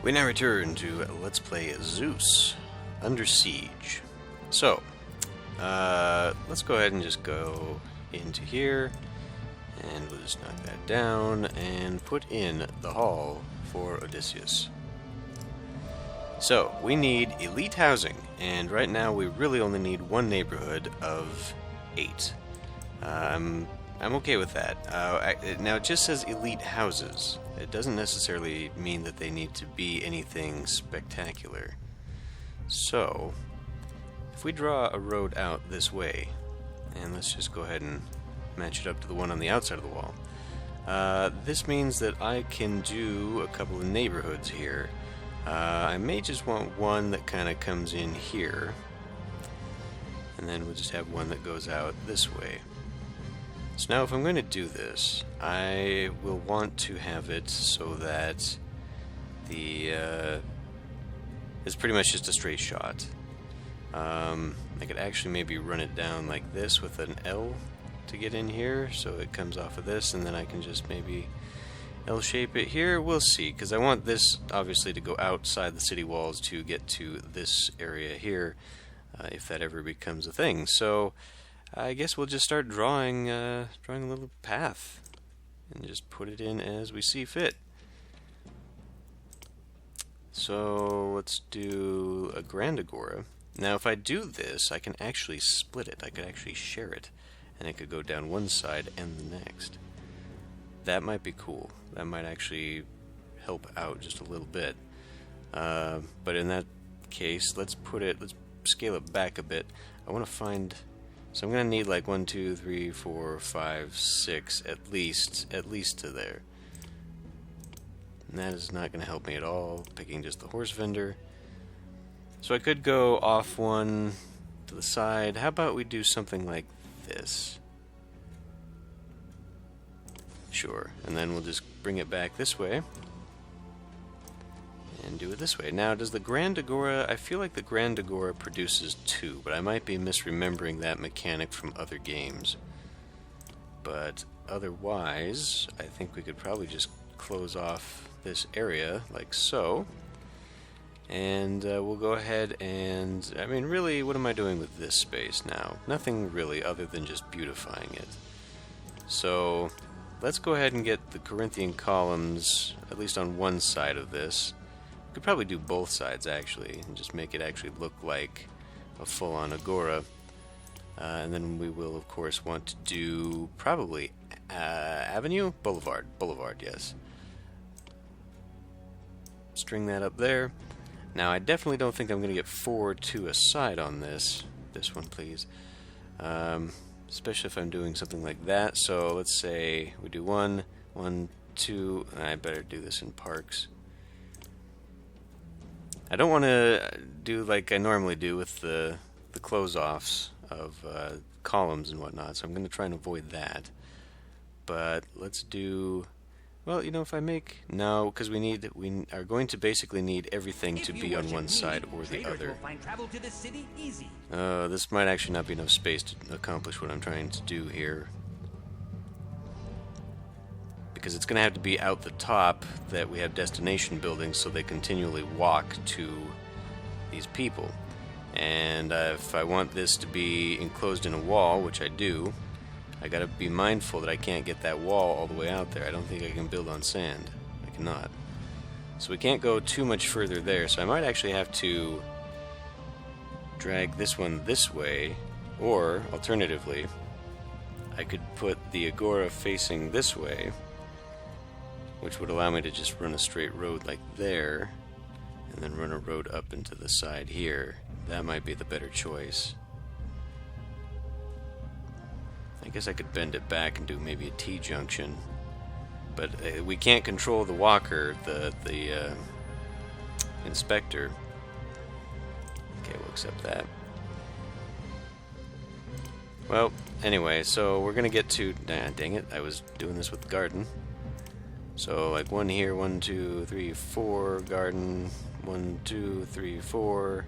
We now return to Let's Play Zeus Under Siege. So, let's go ahead and just go into here, and we'll just knock that down and put in the hall for Odysseus. So, we need elite housing, and right now we really only need one neighborhood of 8. I'm okay with that. Now it just says elite houses. It doesn't necessarily mean that they need to be anything spectacular. So, if we draw a road out this way, and let's just go ahead and match it up to the one on the outside of the wall, this means that I can do a couple of neighborhoods here. I may just want one that kind of comes in here, and then we'll just have one that goes out this way. So now if I'm going to do this, I will want to have it so that it's pretty much just a straight shot. I could actually maybe run it down like this with an L to get in here, so it comes off of this, and then I can just maybe L-shape it here. We'll see, because I want this obviously to go outside the city walls to get to this area here, if that ever becomes a thing. So I guess we'll just start drawing a little path and just put it in as we see fit. So let's do a grand Agora. Now if I do this, I can actually split it. I could actually share it, and it could go down one side and the next. That might be cool. That might actually help out just a little bit. But in that case, let's scale it back a bit. I want to find... So I'm going to need like 1, 2, 3, 4, 5, 6, at least to there. And that is not going to help me at all, picking just the horse vendor. So I could go off one to the side. How about we do something like this? Sure. And then we'll just bring it back this way. And do it this way. Now, does the Grand Agora... I feel like the Grand Agora produces 2, but I might be misremembering that mechanic from other games. But otherwise, I think we could probably just close off this area, like so. And we'll go ahead and... I mean, really, what am I doing with this space now? Nothing really, other than just beautifying it. So, let's go ahead and get the Corinthian columns, at least on one side of this. Could probably do both sides actually, and just make it actually look like a full-on Agora. And then we will, of course, want to do probably Avenue? Boulevard, yes. String that up there. Now, I definitely don't think I'm going to get 4 to a side on this. This one, please. Especially if I'm doing something like that. So let's say we do 1, 1, 2. I better do this in parks. I don't want to do like I normally do with the close-offs of columns and whatnot, so I'm going to try and avoid that. But let's do... Well, you know, if I make... No, because we are going to basically need everything to be on one side or the other. This might actually not be enough space to accomplish what I'm trying to do here. Because it's going to have to be out the top that we have destination buildings so they continually walk to these people. And if I want this to be enclosed in a wall, which I do, I got to be mindful that I can't get that wall all the way out there. I don't think I can build on sand. I cannot. So we can't go too much further there, so I might actually have to drag this one this way, or alternatively, I could put the Agora facing this way, which would allow me to just run a straight road like there, and then run a road up into the side here. That might be the better choice. I guess I could bend it back and do maybe a T-junction, but we can't control the walker, the inspector. Okay, we'll accept that. Well, anyway, so we're gonna get to... dang it, I was doing this with the garden. So, like 1 here, 1, 2, 3, 4, garden, 1, 2, 3, 4.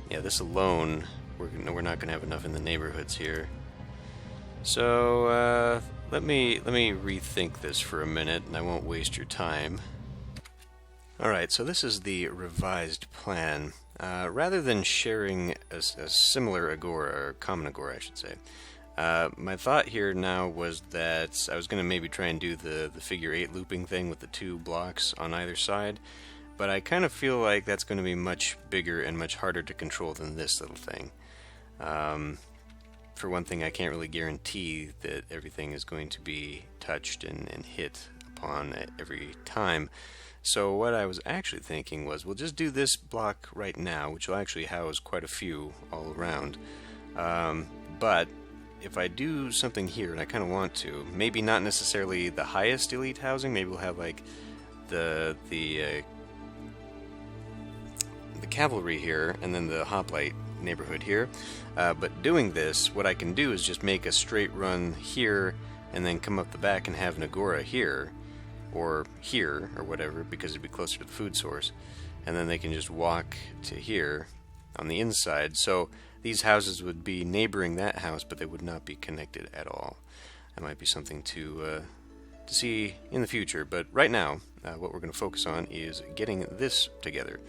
Yeah, this alone, we're not going to have enough in the neighborhoods here. So, let me rethink this for a minute, and I won't waste your time. Alright, so this is the revised plan. Rather than sharing a similar Agora, or common Agora I should say, my thought here now was that I was going to maybe try and do the figure 8 looping thing with the 2 blocks on either side, but I kind of feel like that's going to be much bigger and much harder to control than this little thing. For one thing, I can't really guarantee that everything is going to be touched and hit upon at every time. So what I was actually thinking was, we'll just do this block right now, which will actually house quite a few all around. But if I do something here, and I kind of want to, maybe not necessarily the highest elite housing, maybe we'll have like the cavalry here, and then the hoplite neighborhood here. But doing this, what I can do is just make a straight run here, and then come up the back and have an Agora here, or whatever, because it'd be closer to the food source, and then they can just walk to here on the inside. So these houses would be neighboring that house, but they would not be connected at all. That might be something to see in the future, but right now what we're going to focus on is getting this together.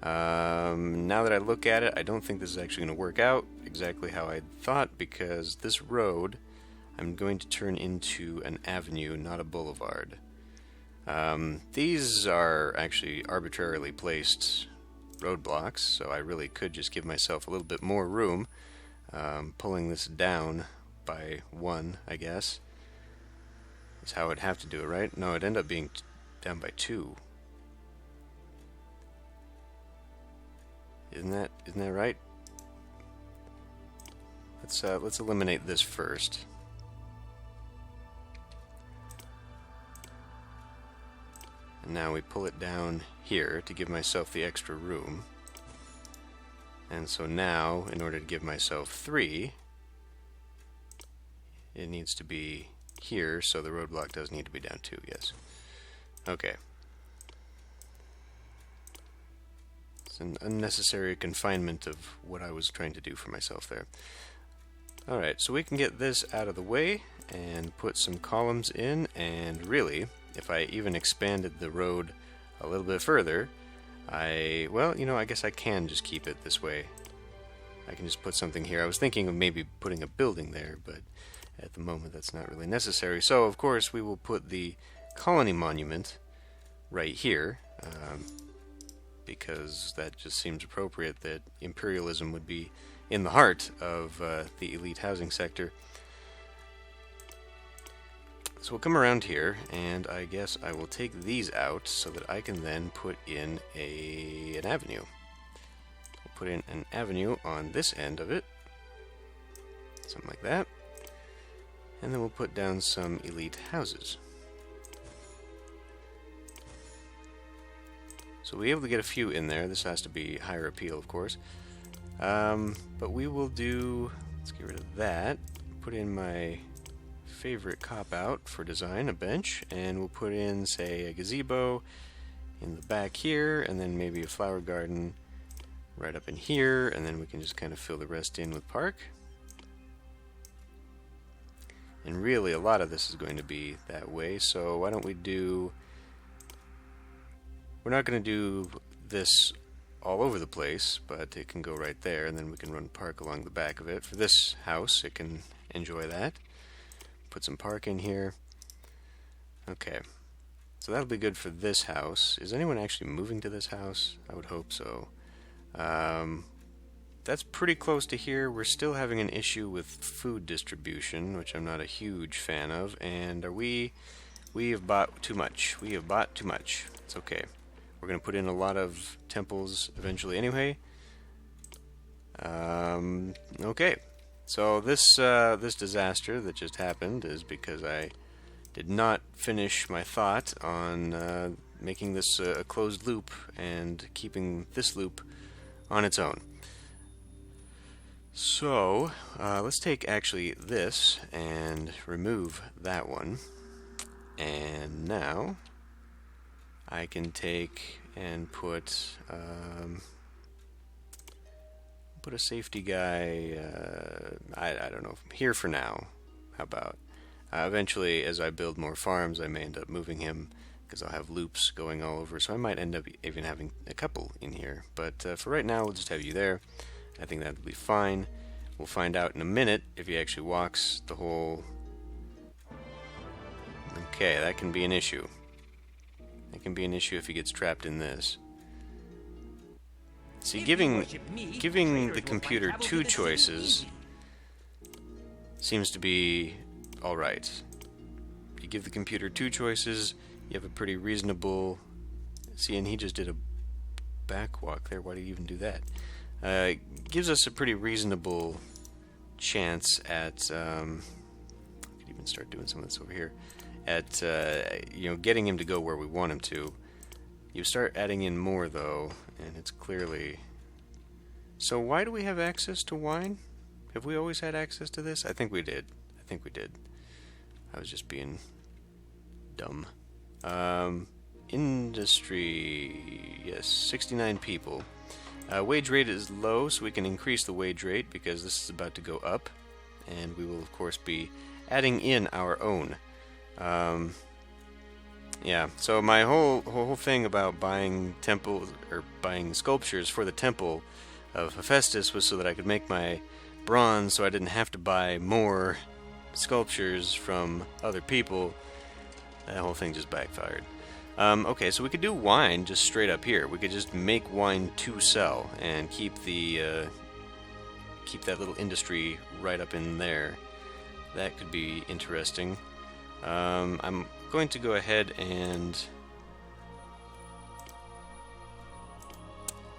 Now that I look at it, I don't think this is actually going to work out exactly how I thought, because this road I'm going to turn into an avenue, not a boulevard. These are actually arbitrarily placed roadblocks, so I really could just give myself a little bit more room, pulling this down by 1, I guess, is how I'd have to do it, right? No, it'd end up being down by 2. Isn't that right? Let's eliminate this first. And now we pull it down here to give myself the extra room. And so now, in order to give myself 3, it needs to be here, so the roadblock does need to be down 2, yes. Okay. It's an unnecessary confinement of what I was trying to do for myself there. Alright, so we can get this out of the way and put some columns in, and really, if I even expanded the road a little bit further, well, you know, I guess I can just keep it this way. I can just put something here. I was thinking of maybe putting a building there, but at the moment that's not really necessary. So, of course, we will put the colony monument right here, because that just seems appropriate, that imperialism would be in the heart of the elite housing sector. So we'll come around here, and I guess I will take these out so that I can then put in an avenue. We'll put in an avenue on this end of it, something like that, and then we'll put down some elite houses. So we'll be able to get a few in there. This has to be higher appeal, of course. But we will do, let's get rid of that, put in my favorite cop-out for design, a bench, and we'll put in, say, a gazebo in the back here, and then maybe a flower garden right up in here, and then we can just kind of fill the rest in with park. And really, a lot of this is going to be that way, so why don't we do... We're not going to do this all over the place, but it can go right there, and then we can run park along the back of it. For this house, it can enjoy that. Put some park in here. Okay, so that'll be good for this house. Is anyone actually moving to this house? I would hope so. That's pretty close to here. We're still having an issue with food distribution, which I'm not a huge fan of. And we have bought too much. We have bought too much. It's okay. We're going to put in a lot of temples eventually anyway. Okay. So this disaster that just happened is because I did not finish my thought on making this a closed loop and keeping this loop on its own. So let's take actually this and remove that one, and now I can take and put a safety guy, I don't know, here for now. How about? Eventually, as I build more farms, I may end up moving him because I'll have loops going all over, so I might end up even having a couple in here. But for right now, we'll just have you there. I think that'll be fine. We'll find out in a minute if he actually walks the whole... Okay, that can be an issue. That can be an issue if he gets trapped in this. See, giving the computer two choices seems to be alright. You give the computer two choices, you have a pretty reasonable... See, and he just did a backwalk there. Why did he even do that? Gives us a pretty reasonable chance at... I could even start doing some of this over here. At getting him to go where we want him to. You start adding in more though, and it's clearly... So why do we have access to wine? Have we always had access to this? I think we did. I was just being dumb. Industry, yes, 69 people. Wage rate is low, so we can increase the wage rate because this is about to go up, and we will of course be adding in our own. Yeah, so my whole thing about buying temples or buying sculptures for the temple of Hephaestus was so that I could make my bronze, so I didn't have to buy more sculptures from other people. That whole thing just backfired. Okay, so we could do wine just straight up here. We could just make wine to sell and keep the keep that little industry right up in there. That could be interesting. I'm going to go ahead and...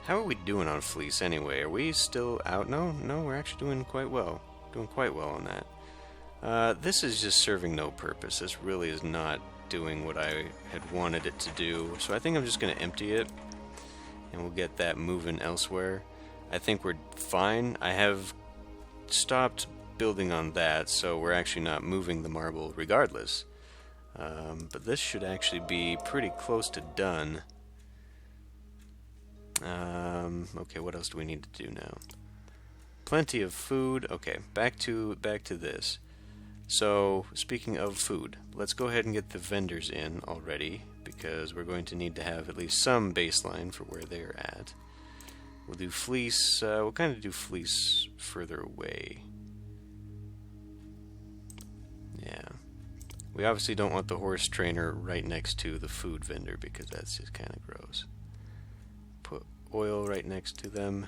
How are we doing on fleece anyway? Are we still out? No, we're actually doing quite well. Doing quite well on that. This is just serving no purpose. This really is not doing what I had wanted it to do. So I think I'm just going to empty it, and we'll get that moving elsewhere. I think we're fine. I have stopped building on that, so we're actually not moving the marble regardless. But this should actually be pretty close to done. Okay, what else do we need to do now? Plenty of food. Okay, back to this. So, speaking of food, let's go ahead and get the vendors in already, because we're going to need to have at least some baseline for where they're at. We'll do fleece. We'll kind of do fleece further away. Yeah. We obviously don't want the horse trainer right next to the food vendor, because that's just kind of gross. Put oil right next to them.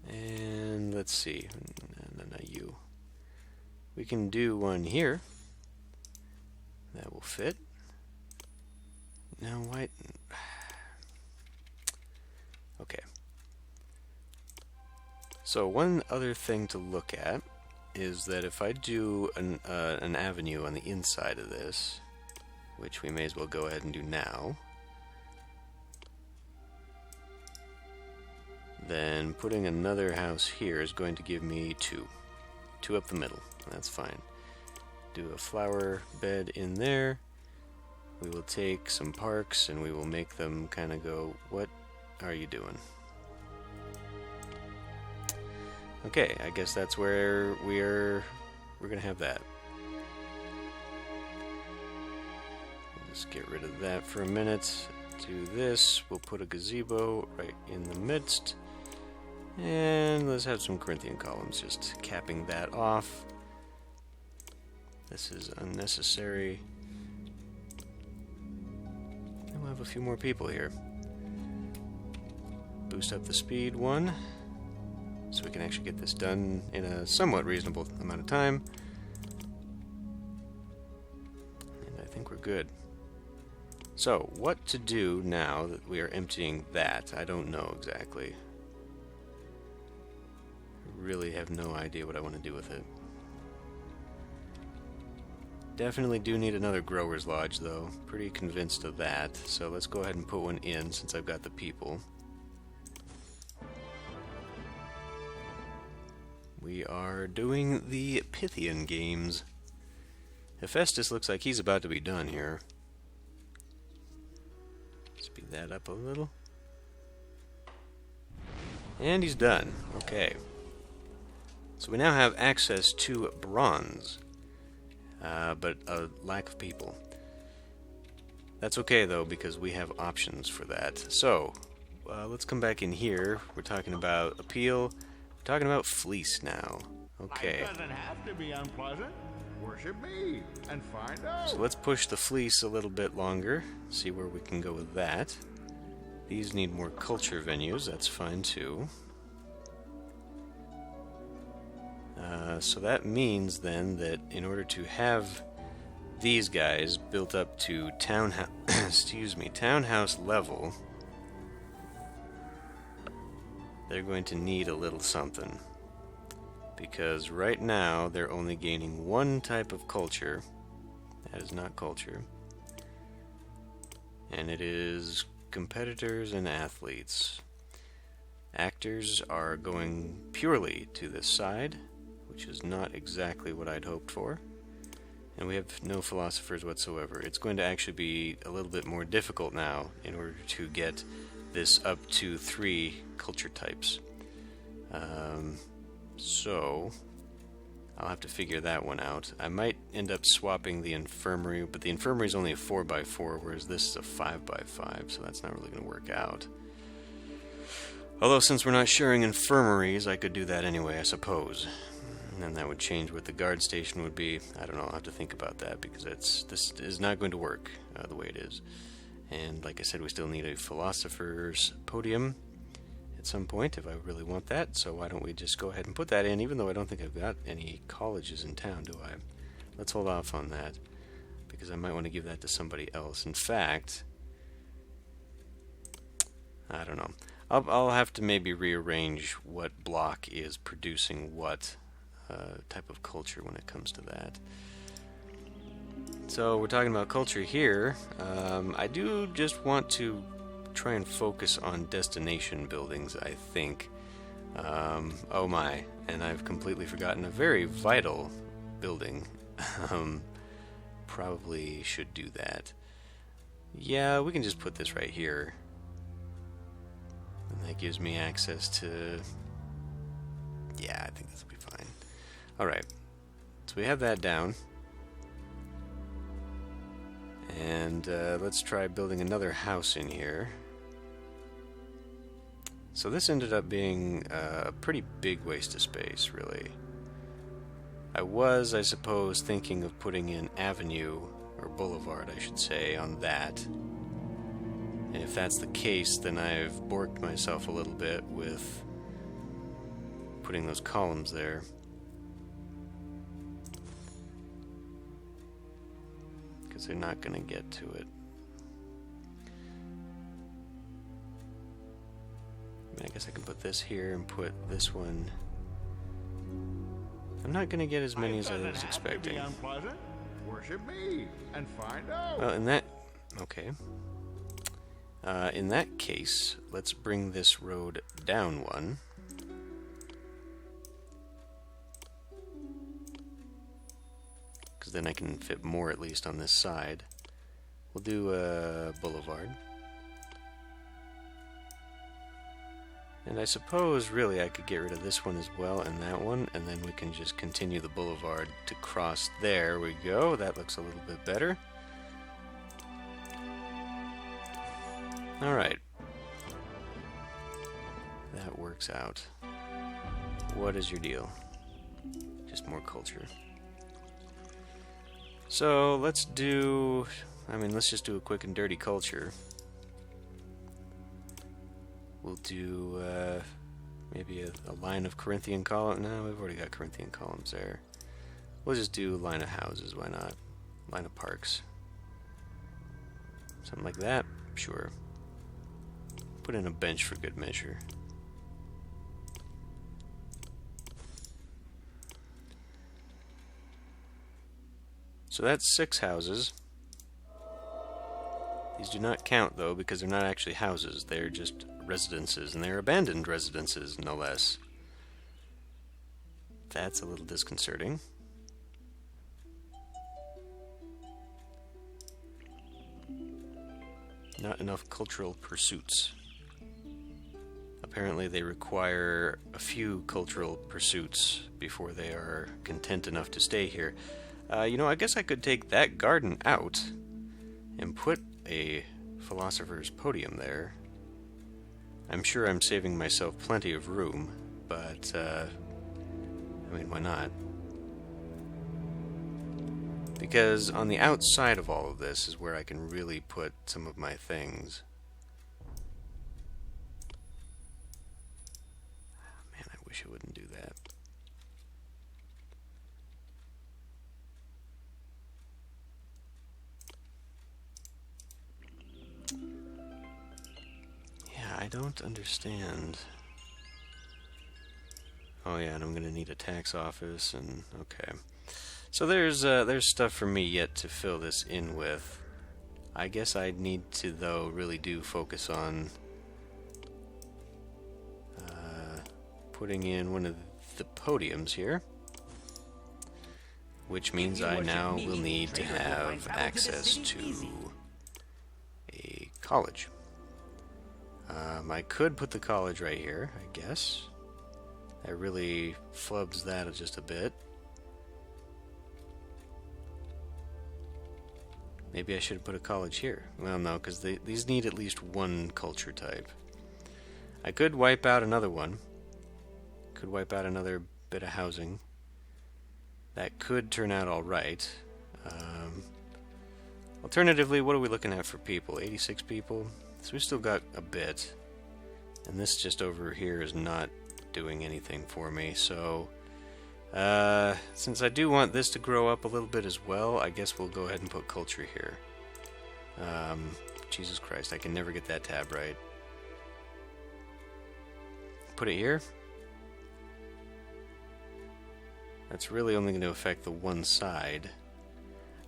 And let's see. No, not you. We can do one here. That will fit. Now, why? Okay. So one other thing to look at is that if I do an avenue on the inside of this, which we may as well go ahead and do now, then putting another house here is going to give me two up the middle. That's fine. Do a flower bed in there. We will take some parks and we will make them kind of go, what are you doing? Okay, I guess that's where we're gonna have that. We'll just get rid of that for a minute. Do this. We'll put a gazebo right in the midst. And let's have some Corinthian columns, just capping that off. This is unnecessary. And we'll have a few more people here. Boost up the speed one, so we can actually get this done in a somewhat reasonable amount of time. And I think we're good. So, what to do now that we are emptying that? I don't know exactly. I really have no idea what I want to do with it. Definitely do need another grower's lodge, though. Pretty convinced of that. So let's go ahead and put one in since I've got the people. We are doing the Pythian games. Hephaestus looks like he's about to be done here. Speed that up a little. And he's done. Okay. So we now have access to bronze, but a lack of people. That's okay though, because we have options for that. So, let's come back in here. We're talking about appeal. We're talking about fleece now. Okay. It doesn't have to be unpleasant. Worship me and find out. So let's push the fleece a little bit longer. See where we can go with that. These need more culture venues. That's fine too. So that means then that in order to have these guys built up to townhouse level, they're going to need a little something. Because right now they're only gaining one type of culture. That is not culture. And it is competitors and athletes. Actors are going purely to this side, which is not exactly what I'd hoped for. And we have no philosophers whatsoever. It's going to actually be a little bit more difficult now in order to get this up to 3 culture types. So I'll have to figure that one out. I might end up swapping the infirmary, but the infirmary is only a 4x4, whereas this is a 5x5, so that's not really going to work out. Although since we're not sharing infirmaries, I could do that anyway, I suppose. And then that would change what the guard station would be. I don't know, I'll have to think about that, because this is not going to work the way it is. And like I said, we still need a philosopher's podium at some point if I really want that, so why don't we just go ahead and put that in, even though I don't think I've got any colleges in town, do I? Let's hold off on that, because I might want to give that to somebody else. In fact, I don't know. I'll have to maybe rearrange what block is producing what type of culture when it comes to that. So we're talking about culture here. I do just want to try and focus on destination buildings, I think. Oh my, and I've completely forgotten a very vital building. Probably should do that. Yeah, we can just put this right here. And that gives me access to... Yeah, I think this will be fine. Alright, so we have that down. And let's try building another house in here. So this ended up being a pretty big waste of space, really. I suppose, thinking of putting an avenue, or boulevard, I should say, on that. And if that's the case, then I've borked myself a little bit with putting those columns there. Because they're not going to get to it. I guess I can put this here and put this one. I'm not going to get as many as I was expecting. Worship me and find out. Well, in that... Okay. In that case, let's bring this road down one. Because then I can fit more at least on this side. We'll do a boulevard. And I suppose, really, I could get rid of this one as well and that one, and then we can just continue the boulevard to cross. There we go. That looks a little bit better. Alright. That works out. What is your deal? Just more culture. So, let's just do a quick and dirty culture. We'll do maybe a line of Corinthian columns. No, we've already got Corinthian columns there. We'll just do a line of houses, why not? Line of parks. Something like that, sure. Put in a bench for good measure. So that's 6 houses. These do not count, though, because they're not actually houses. They're just residences, and they're abandoned residences, no less. That's a little disconcerting. Not enough cultural pursuits. Apparently they require a few cultural pursuits before they are content enough to stay here. You know, I guess I could take that garden out and put a philosopher's podium there. I'm sure I'm saving myself plenty of room, but, I mean, why not? Because on the outside of all of this is where I can really put some of my things. Man, I wish I wouldn't do that. Yeah, I don't understand. Oh yeah, and I'm gonna need a tax office, and okay. So there's stuff for me yet to fill this in with. I guess I'd need to, though, really do focus on putting in one of the podiums here, which means I now will need to have access to a college. I could put the college right here, I guess. That really flubs that just a bit. Maybe I should have put a college here. Well, no, because these need at least one culture type. I could wipe out another one. Could wipe out another bit of housing. That could turn out alright. Alternatively, what are we looking at for people? 86 people? So we've still got a bit. And this just over here is not doing anything for me, so... since I do want this to grow up a little bit as well, I guess we'll go ahead and put culture here. Jesus Christ, I can never get that tab right. Put it here. That's really only going to affect the one side.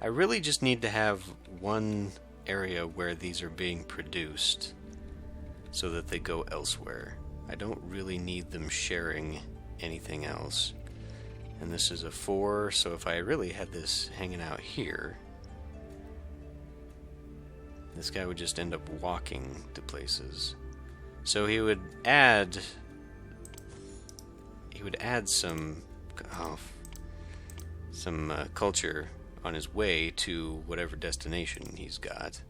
I really just need to have one area where these are being produced so that they go elsewhere. I don't really need them sharing anything else. And this is a 4, so if I really had this hanging out here, this guy would just end up walking to places. So he would add some culture on his way to whatever destination he's got.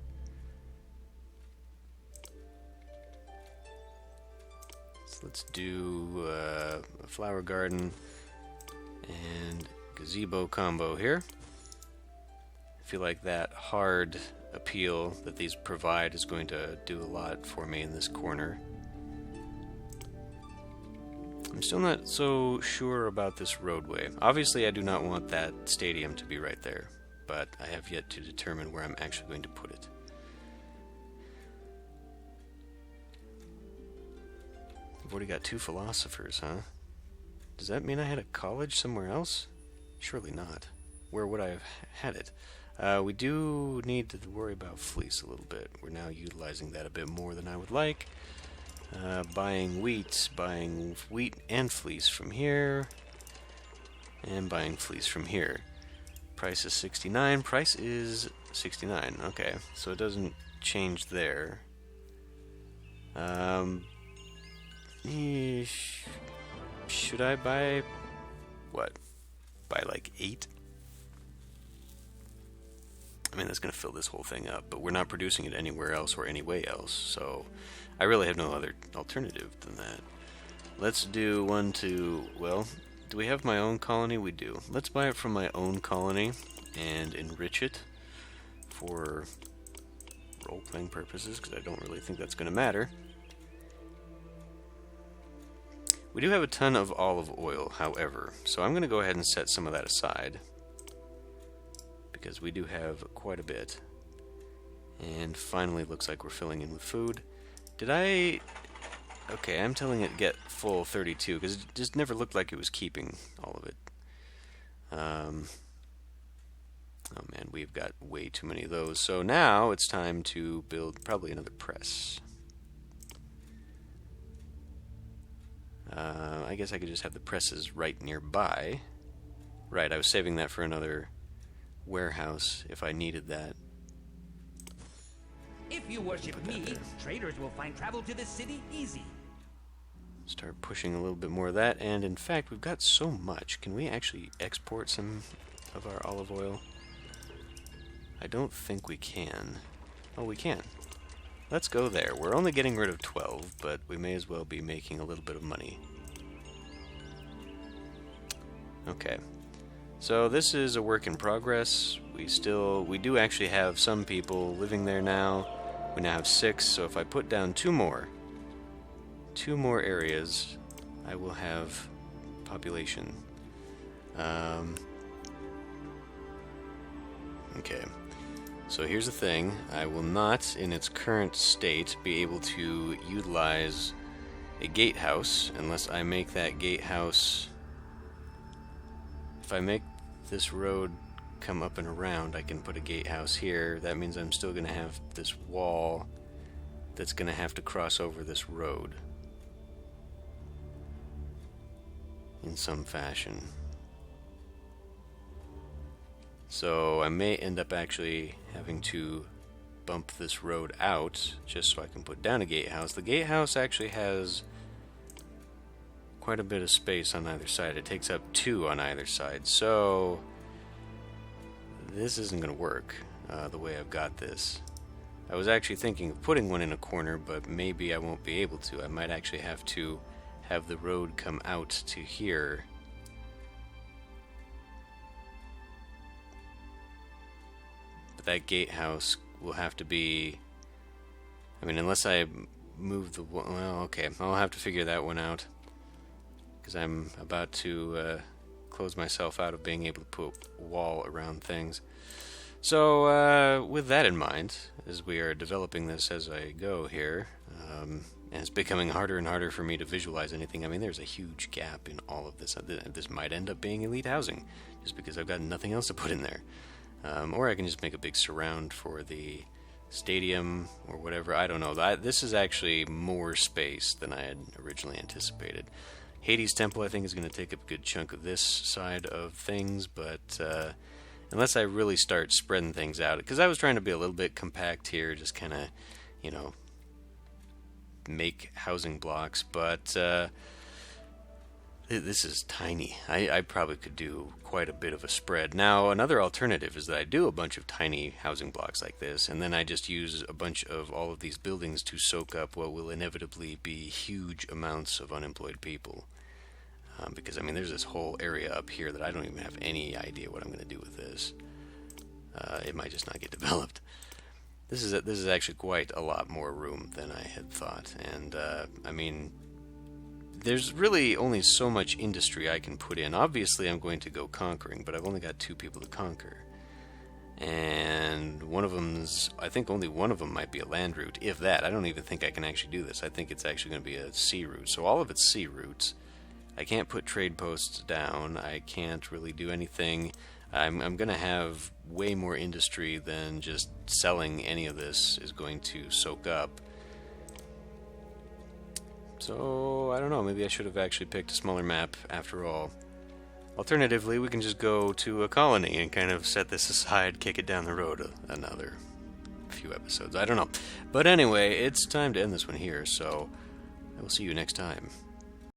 So let's do a flower garden and gazebo combo here. I feel like that hard appeal that these provide is going to do a lot for me in this corner. I'm still not so sure about this roadway. Obviously I do not want that stadium to be right there, but I have yet to determine where I'm actually going to put it. I've already got 2 philosophers, huh? Does that mean I had a college somewhere else? Surely not. Where would I have had it? We do need to worry about fleece a little bit. We're now utilizing that a bit more than I would like. Buying wheat and fleece from here. And buying fleece from here. Price is 69. Price is 69. Okay, so it doesn't change there. Should I buy... what? Buy like 8? I mean, that's going to fill this whole thing up, but we're not producing it anywhere else or any way else, so I really have no other alternative than that. Let's do one to... well, do we have my own colony? We do. Let's buy it from my own colony and enrich it for role-playing purposes, because I don't really think that's going to matter. We do have a ton of olive oil, however, so I'm going to go ahead and set some of that aside, because we do have quite a bit. And finally, looks like we're filling in with food. Did I... okay, I'm telling it get full 32, because it just never looked like it was keeping all of it. Oh man, we've got way too many of those. So now it's time to build probably another press. I guess I could just have the presses right nearby. Right, I was saving that for another warehouse if I needed that. If you worship me, traders will find travel to this city easy. start pushing a little bit more of that. And in fact, we've got so much. Can we actually export some of our olive oil? I don't think we can. Oh, we can. Let's go there. We're only getting rid of 12, but we may as well be making a little bit of money. Okay. So this is a work in progress. We do actually have some people living there now. We now have 6, so if I put down 2 more areas, I will have population. Okay. So here's the thing, I will not, in its current state, be able to utilize a gatehouse unless I make that gatehouse... If I make this road come up and around, I can put a gatehouse here. That means I'm still going to have this wall that's going to have to cross over this road in some fashion. So I may end up actually having to bump this road out just so I can put down a gatehouse. The gatehouse actually has quite a bit of space on either side. It takes up 2 on either side. So this isn't going to work the way I've got this. I was actually thinking of putting one in a corner, but maybe I won't be able to. I might actually have to have the road come out to here. That gatehouse will have to be... I mean, unless I move the... Well, okay, I'll have to figure that one out. Because I'm about to close myself out of being able to put a wall around things. So, with that in mind, as we are developing this as I go here, and it's becoming harder and harder for me to visualize anything. I mean, there's a huge gap in all of this. This might end up being elite housing, just because I've got nothing else to put in there. Or I can just make a big surround for the stadium or whatever. I don't know. This is actually more space than I had originally anticipated. Hades Temple, I think, is going to take up a good chunk of this side of things, but unless I really start spreading things out, because I was trying to be a little bit compact here, just kind of, you know, make housing blocks, but this is tiny. I probably could do quite a bit of a spread. Now, another alternative is that I do a bunch of tiny housing blocks like this, and then I just use a bunch of all of these buildings to soak up what will inevitably be huge amounts of unemployed people. Because, I mean, there's this whole area up here that I don't even have any idea what I'm going to do with this. It might just not get developed. This is actually quite a lot more room than I had thought, and, I mean... There's really only so much industry I can put in. Obviously, I'm going to go conquering, but I've only got 2 people to conquer. And one of them's... I think only one of them might be a land route, if that. I don't even think I can actually do this. I think it's actually going to be a sea route. So all of it's sea routes. I can't put trade posts down. I can't really do anything. I'm going to have way more industry than just selling any of this is going to soak up. So, I don't know, maybe I should have actually picked a smaller map after all. Alternatively, we can just go to a colony and kind of set this aside, kick it down the road another few episodes. I don't know. But anyway, it's time to end this one here, so I will see you next time.